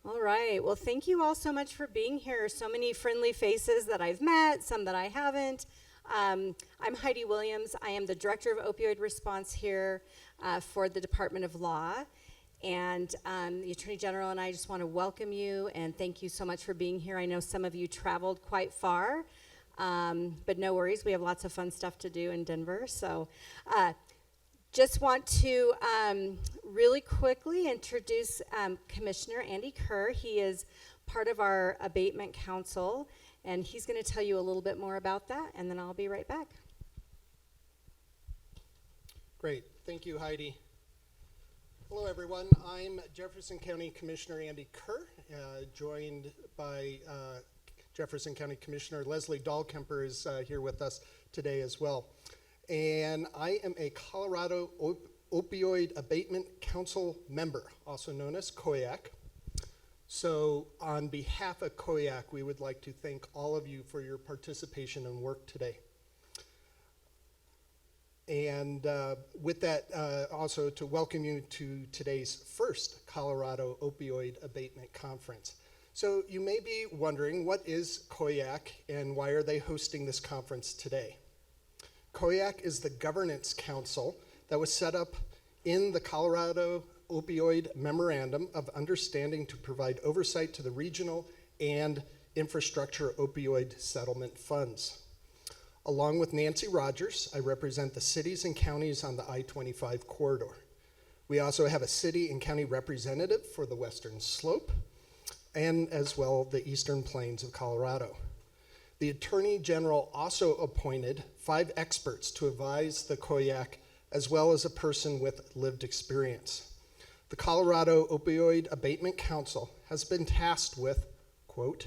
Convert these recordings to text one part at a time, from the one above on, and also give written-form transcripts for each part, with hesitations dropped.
All right. Well, thank you all so much for being here. So many friendly faces that I've met, some that I haven't. I'm Heidi Williams. I am the Director of Opioid Response here for the Department of Law. And the Attorney General and I just want to welcome you and thank you so much for being here. I know some of you traveled quite far, but no worries. We have lots of fun stuff to do in Denver. So just want to really quickly introduce Commissioner Andy Kerr. He is part of our Abatement Council, and he's going to tell you a little bit more about that, and then I'll be right back. Great. Thank you, Heidi. Hello, everyone. I'm Jefferson County Commissioner Andy Kerr, joined by Jefferson County Commissioner Leslie Dahlkemper is here with us today as well. And I am a Colorado Opioid Abatement Council member, also known as COIAC. So on behalf of COIAC, we would like to thank all of you for your participation and work today. And with that, also to welcome you to today's first Colorado Opioid Abatement Conference. So you may be wondering, what is COIAC and why are they hosting this conference today? COIAC is the governance council that was set up in the Colorado Opioid Memorandum of Understanding to provide oversight to the regional and infrastructure opioid settlement funds. Along with Nancy Rogers, I represent the cities and counties on the I-25 corridor. We also have a city and county representative for the Western Slope and as well the Eastern Plains of Colorado. The Attorney General also appointed 5 experts to advise the COIAC, as well as a person with lived experience. The Colorado Opioid Abatement Council has been tasked with, quote,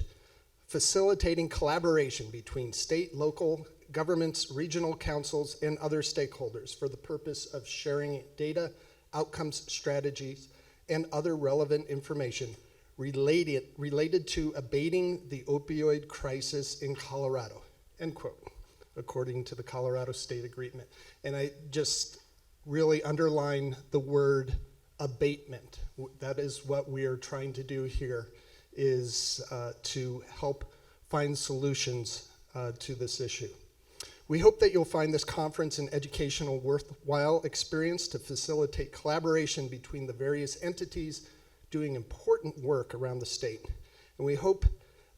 facilitating collaboration between state, local governments, regional councils, and other stakeholders for the purpose of sharing data, outcomes, strategies, and other relevant information related to abating the opioid crisis in Colorado, end quote, according to the Colorado State Agreement. And I just really underline the word abatement. That is what we are trying to do here, is to help find solutions to this issue. We hope that you'll find this conference an educational, worthwhile experience to facilitate collaboration between the various entities doing important work around the state. And we hope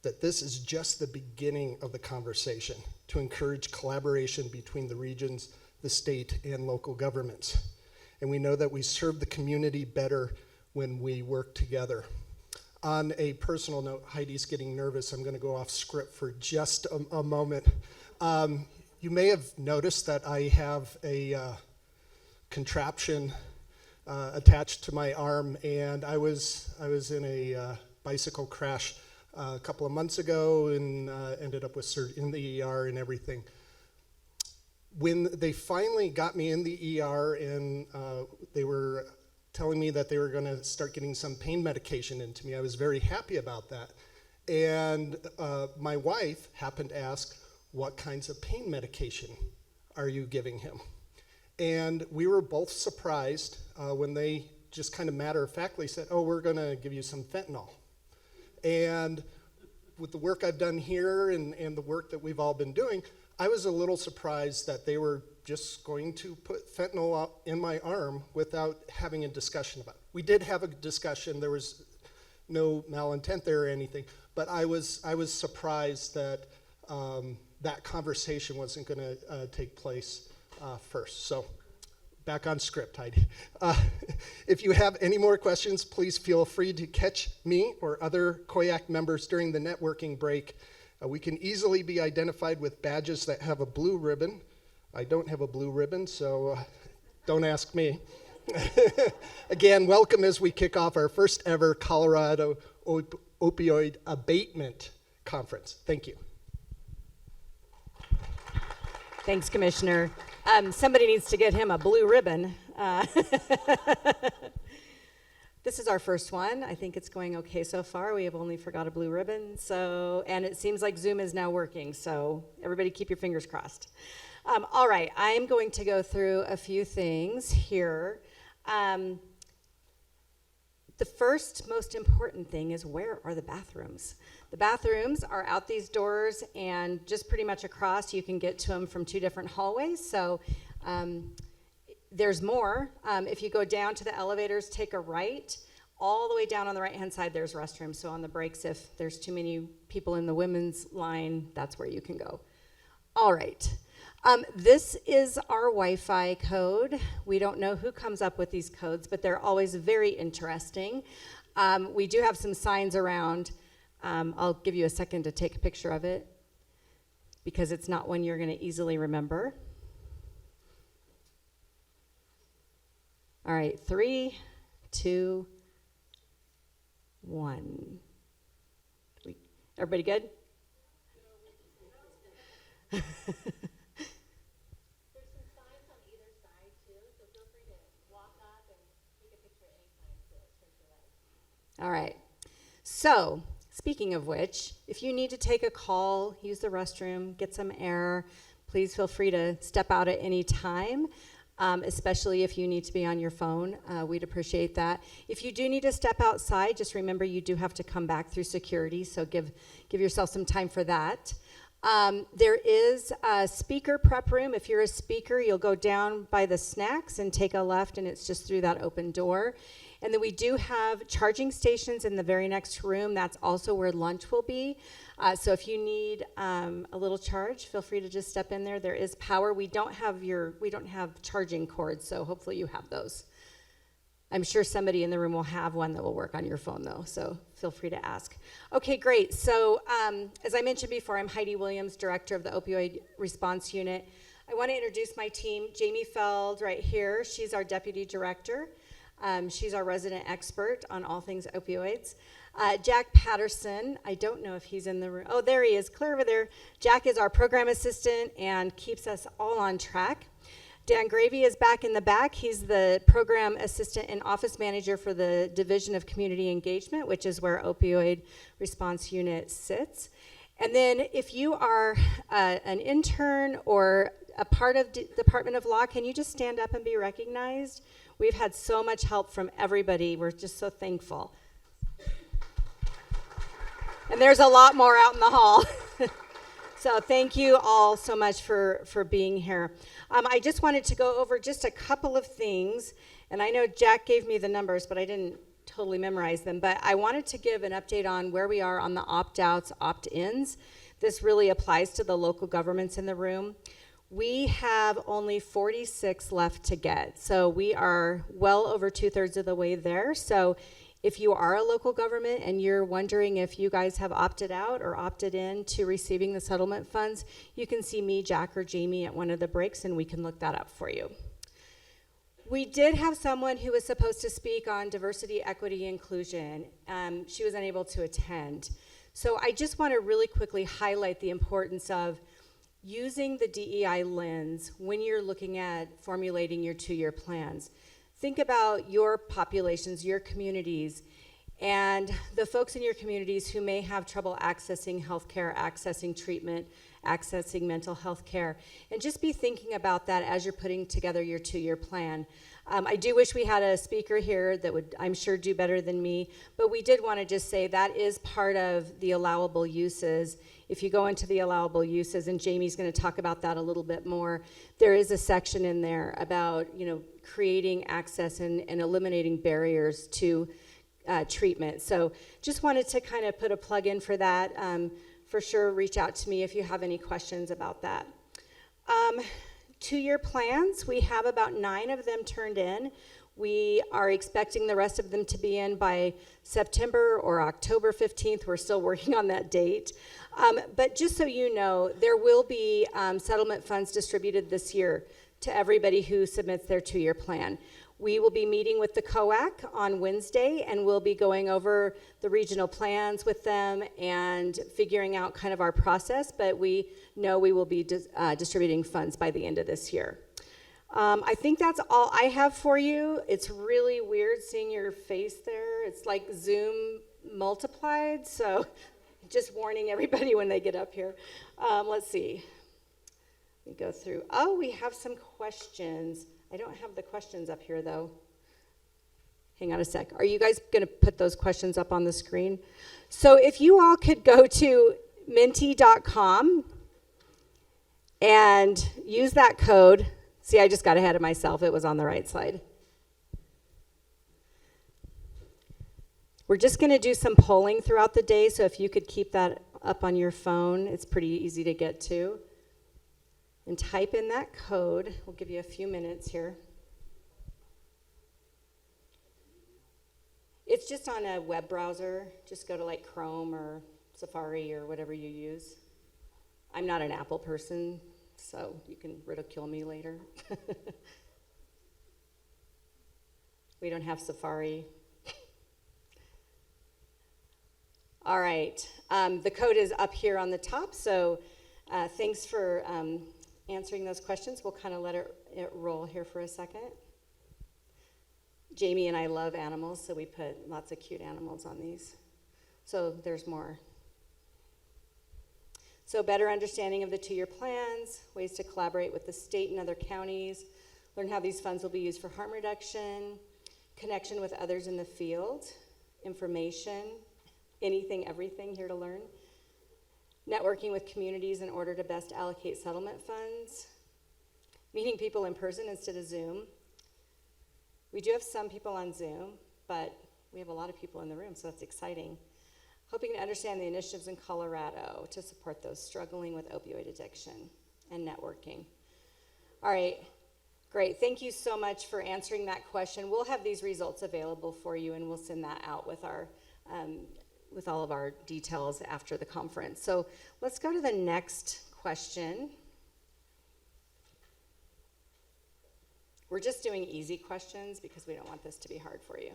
that this is just the beginning of the conversation to encourage collaboration between the regions, the state, and local governments. And we know that we serve the community better when we work together. On a personal note, Heidi's getting nervous. I'm going to go off script for just a moment. You may have noticed that I have a contraption attached to my arm, and I was in a bicycle crash a couple of months ago and ended up with in the ER and everything. When they finally got me in the ER and they were telling me that they were going to start getting some pain medication into me, I was very happy about that. And my wife happened to ask, what kinds of pain medication are you giving him? And we were both surprised when they just kind of matter-of-factly said, oh, we're going to give you some fentanyl. And with the work I've done here and the work that we've all been doing, I was a little surprised that they were just going to put fentanyl up in my arm without having a discussion about it. We did have a discussion. There was no malintent there or anything, but I was surprised that that conversation wasn't going to take place first. So back on script, Heidi. If you have any more questions, please feel free to catch me or other COIAC members during the networking break. We can easily be identified with badges that have a blue ribbon. I don't have a blue ribbon, so don't ask me. Again, welcome as we kick off our first ever Colorado Opioid Abatement Conference. Thank you. Thanks, Commissioner. Somebody needs to get him a blue ribbon. This is our first one. I think it's going okay so far. We have only forgot a blue ribbon. And it seems like Zoom is now working. So everybody keep your fingers crossed. All right, I'm going to go through a few things here. the first most important thing is, where are the bathrooms? The bathrooms are out these doors, and just pretty much across. You can get to them from 2 different hallways. So there's more. If you go down to the elevators, take a right. All the way down on the right-hand side, there's restrooms. So on the breaks, if there's too many people in the women's line, that's where you can go. All right. This is our Wi-Fi code. We don't know who comes up with these codes, but they're always very interesting. We do have some signs around. I'll give you a second to take a picture of it, because it's not one you're going to easily remember. All right, 3, 2, 1. Everybody good? There's some signs on either side too, so feel free to walk up and take a picture at any time to turn your light. All right. So, speaking of which, if you need to take a call, use the restroom, get some air, please feel free to step out at any time, especially if you need to be on your phone. We'd appreciate that. If you do need to step outside, just remember you do have to come back through security, so give yourself some time for that. There is a speaker prep room. If you're a speaker, you'll go down by the snacks and take a left, and it's just through that open door. And then we do have charging stations in the very next room. That's also where lunch will be. So if you need a little charge, feel free to just step in there. There is power. We don't have charging cords, so hopefully you have those. I'm sure somebody in the room will have one that will work on your phone, though, so feel free to ask. Okay, great. So as I mentioned before, I'm Heidi Williams, Director of the Opioid Response Unit. I want to introduce my team. Jamie Feld right here. She's our Deputy Director. She's our resident expert on all things opioids. Jack Patterson, I don't know if he's in the room. Oh, there he is, clear over there. Jack is our program assistant and keeps us all on track. Dan Gravy is back in the back. He's the program assistant and office manager for the Division of Community Engagement, which is where Opioid Response Unit sits. And then if you are an intern or a part of Department of Law, can you just stand up and be recognized? We've had so much help from everybody. We're just so thankful. And there's a lot more out in the hall. So thank you all so much for being here. I just wanted to go over just a couple of things. And I know Jack gave me the numbers, but I didn't totally memorize them. But I wanted to give an update on where we are on the opt-outs, opt-ins. This really applies to the local governments in the room. We have only 46 left to get. So we are well over 2/3 of the way there. So if you are a local government and you're wondering if you guys have opted out or opted in to receiving the settlement funds, you can see me, Jack, or Jamie at one of the breaks, and we can look that up for you. We did have someone who was supposed to speak on diversity, equity, inclusion. She was unable to attend. So I just want to really quickly highlight the importance of using the DEI lens when you're looking at formulating your 2-year plans. Think about your populations, your communities, and the folks in your communities who may have trouble accessing healthcare, accessing treatment, accessing mental health care. And just be thinking about that as you're putting together your 2-year plan. I do wish we had a speaker here that would, I'm sure, do better than me, but we did want to just say that is part of the allowable uses. If you go into the allowable uses, and Jamie's going to talk about that a little bit more, there is a section in there about, creating access and eliminating barriers to treatment. So just wanted to kind of put a plug in for that. For sure, reach out to me if you have any questions about that. 2-year plans, we have about 9 of them turned in. We are expecting the rest of them to be in by September or October 15th. We're still working on that date. But just so you know, there will be settlement funds distributed this year to everybody who submits their 2-year plan. We will be meeting with the COAC on Wednesday, and we'll be going over the regional plans with them and figuring out kind of our process, but we know we will be distributing funds by the end of this year. I think that's all I have for you. It's really weird seeing your face there. It's like Zoom multiplied, so just warning everybody when they get up here. Let's see. We go through. Oh, we have some questions. I don't have the questions up here, though. Hang on a sec. Are you guys going to put those questions up on the screen? So if you all could go to minty.com and use that code. See, I just got ahead of myself. It was on the right slide. We're just going to do some polling throughout the day, so if you could keep that up on your phone, it's pretty easy to get to. And type in that code. We'll give you a few minutes here. It's just on a web browser. Just go to like Chrome or Safari or whatever you use. I'm not an Apple person, so you can ridicule me later. We don't have Safari. All right, the code is up here on the top, so thanks for answering those questions. We'll kind of let it roll here for a second. Jamie and I love animals, so we put lots of cute animals on these. So there's more. So better understanding of the 2-year plans, ways to collaborate with the state and other counties, learn how these funds will be used for harm reduction, connection with others in the field, information, anything, everything here to learn. Networking with communities in order to best allocate settlement funds. Meeting people in person instead of Zoom. We do have some people on Zoom, but we have a lot of people in the room, so that's exciting. Hoping to understand the initiatives in Colorado to support those struggling with opioid addiction and networking. All right, great. Thank you so much for answering that question. We'll have these results available for you, and we'll send that out with our with all of our details after the conference. So let's go to the next question. We're just doing easy questions because we don't want this to be hard for you.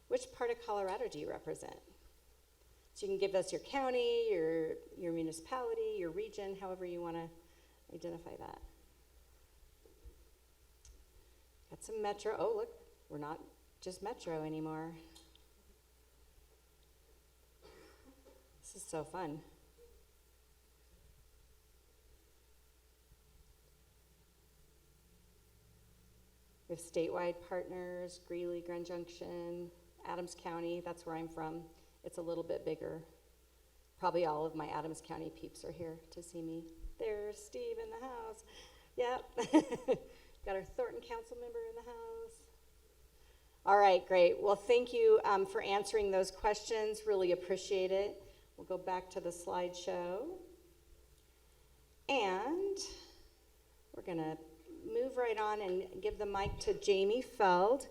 Which part of Colorado do you represent? So you can give us your county, your municipality, your region, however you want to identify that. Got some metro. Oh, look, we're not just metro anymore. This is so fun. We have statewide partners, Greeley, Grand Junction, Adams County, that's where I'm from. It's a little bit bigger. Probably all of my Adams County peeps are here to see me. There's Steve in the house. Yep. Got our Thornton Council member in the house. All right, great. Well, thank you for answering those questions. Really appreciate it. We'll go back to the slideshow. And we're going to move right on and give the mic to Jamie Feld.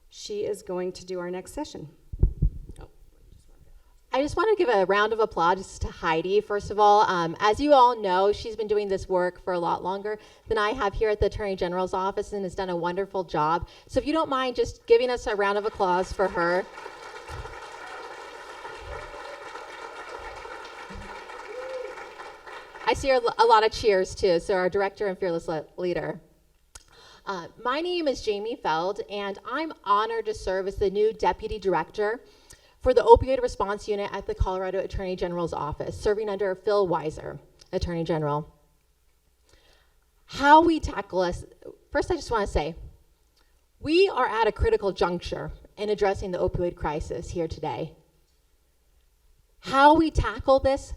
She is going to do our next session. I just want to give a round of applause to Heidi, first of all. As you all know, she's been doing this work for a lot longer than I have here at the Attorney General's office and has done a wonderful job. So if you don't mind just giving us a round of applause for her. I see a lot of cheers too, so our director and fearless leader. My name is Jamie Feld, and I'm honored to serve as the new Deputy Director for the Opioid Response Unit at the Colorado Attorney General's office, serving under Phil Weiser, Attorney General. How we tackle this, first I just want to say, we are at a critical juncture in addressing the opioid crisis here today. How we tackle this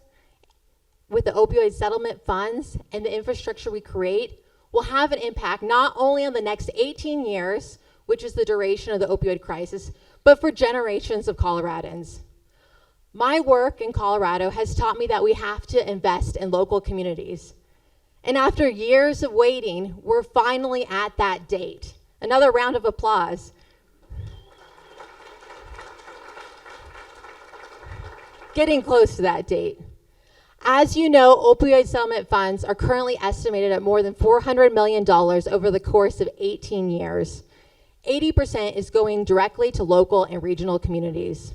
with the opioid settlement funds and the infrastructure we create will have an impact not only on the next 18 years, which is the duration of the opioid crisis, but for generations of Coloradans. My work in Colorado has taught me that we have to invest in local communities. And after years of waiting, we're finally at that date. Another round of applause. Getting close to that date. As you know, opioid settlement funds are currently estimated at more than $400 million over the course of 18 years. 80% is going directly to local and regional communities.